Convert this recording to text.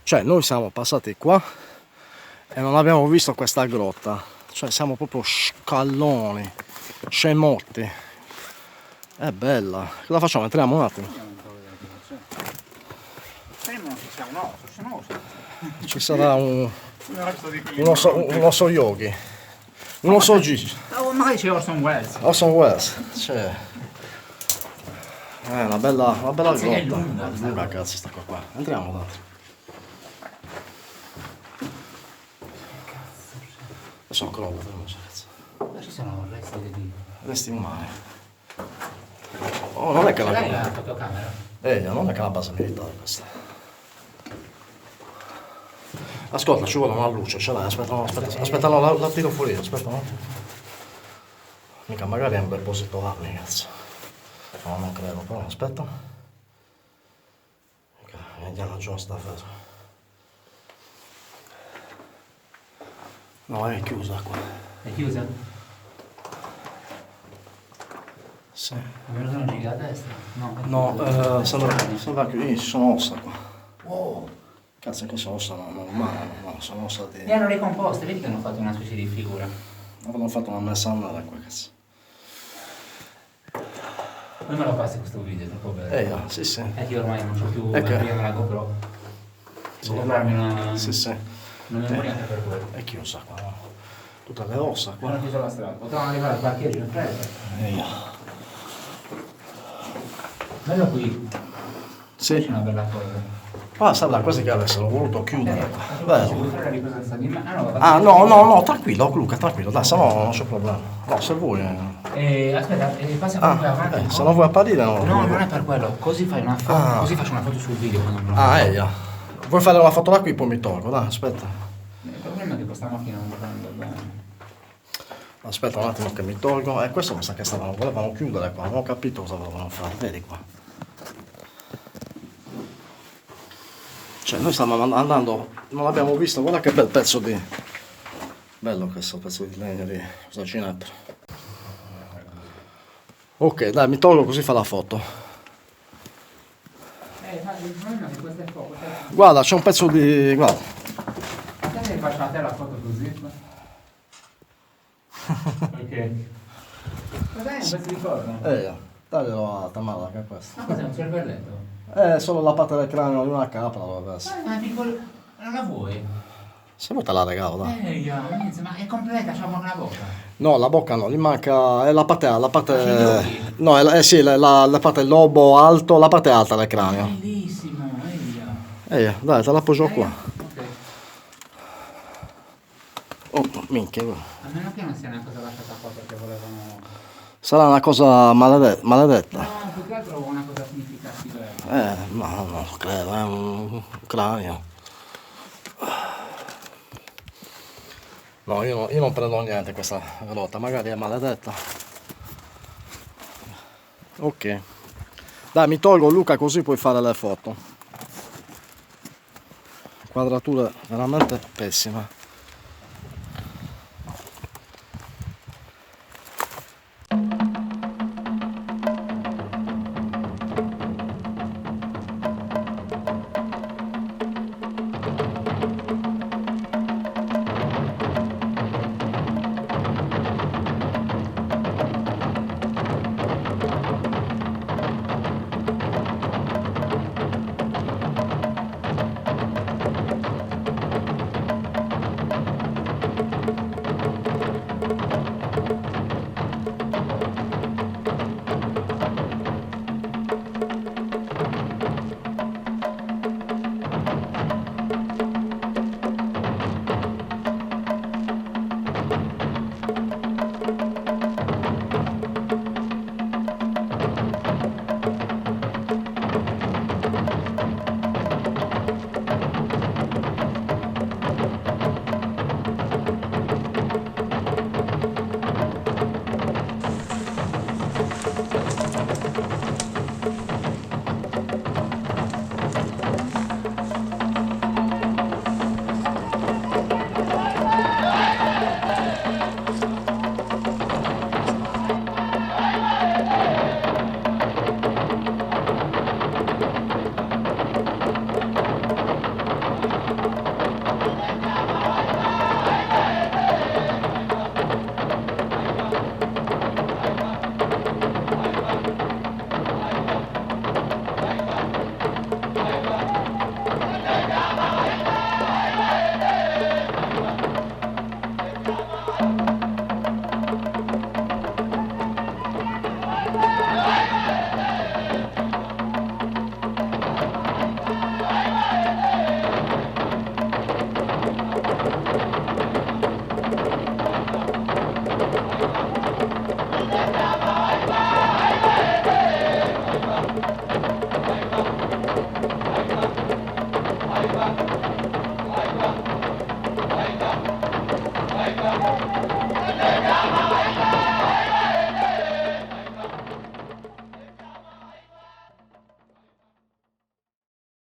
Cioè noi siamo passati qua e non abbiamo visto questa grotta, cioè siamo proprio scalloni, scemotti. È bella. Cosa facciamo? Entriamo un attimo. Ci sarà un osso yogi, un osso G. Magari c'è Orson Welles. Orson Welles, cioè. È una bella grotta. È lunga, lunga cazzo sta qua. Entriamo dentro. Adesso ancora una volta, cazzo. Ci sono Resti umani. Oh, non è che Ce l'hai la fotocamera? non è che la base militare questa. Ascolta, ci vuole una luce, ce l'hai, aspetta, no, la tiro fuori, aspetta un attimo. Mica magari è un deposito armi, cazzo. No, non credo, però aspetta. Indiana Jones sta fermo. No, è chiusa qua. È chiusa? Sì. Me lo sono giga a destra? No, sembra che ci sono ossa qua. Wow! Cazzo, che sono ossa normali, no, sono ossa di... Le hanno ricomposte, vedi che hanno fatto una specie di figura. Avevano fatto una messa annata qua, cazzo. Poi me lo passi questo video, è troppo bello. Sì, sì. È che io ormai non c'ho più È che- batteria nella GoPro. Sì, Devo comprarmi una... Sì, sì. Non mi anche per quello. È chiusa qua, no? Tutte le ossa qua. Hanno chiuso la strada. Potevamo arrivare al parcheggio in fretta. Bello qui. Sì. C'è una bella cosa. Ah, sembra quasi che avessero voluto chiudere qua. Ci Bello. vuoi fare la ripresenza di me? Ah, no, tranquillo, Luca, tranquillo, dai, se no non c'è problema. No, se vuoi... Aspetta, passa comunque avanti. se non vuoi apparire no. No, non è per quello. Così fai una foto. Così faccio una foto sul video quando me lo... Ah, vuoi fare una foto da qui, poi mi tolgo, dai, aspetta. Il problema è che questa macchina non prende bene. Aspetta un attimo che mi tolgo. Questo mi sa che volevano chiudere qua, non ho capito cosa volevano fare, vedi qua. Cioè noi stiamo andando, non l'abbiamo visto, guarda che bel pezzo di... Bello questo pezzo di legno di sacinetto. Ok, dai, mi tolgo così fa la foto. Ma il problema di queste foto è... Guarda, c'è un pezzo di... guarda. Aspetta che faccio a te la foto così. Ok. Cos'è un pezzo di corno? Taglielo a Tamara, che è questo. Ma cos'è un cervelletto? Solo la parte del cranio di una capra dovrebbe essere. Ma è piccolo... Non la vuoi? Se vuoi te la regalo, dai. Ma è completa, c'ha una bocca. No, la bocca no, gli manca... È la parte... Ma c'è gli occhi? No, sì, la parte del lobo alto, la parte alta del cranio. Bellissimo, eia. Dai, te la appoggio qua. Ok. Oh, minchia. A meno che non sia una cosa lasciata qua perché volevano... Sarà una cosa maledetta. No, più che altro una cosa significativa. No, non credo, è un cranio. No, io non prendo niente questa grotta, magari è maledetta. Ok. Dai, mi tolgo Luca così puoi fare le foto. Quadratura veramente pessima.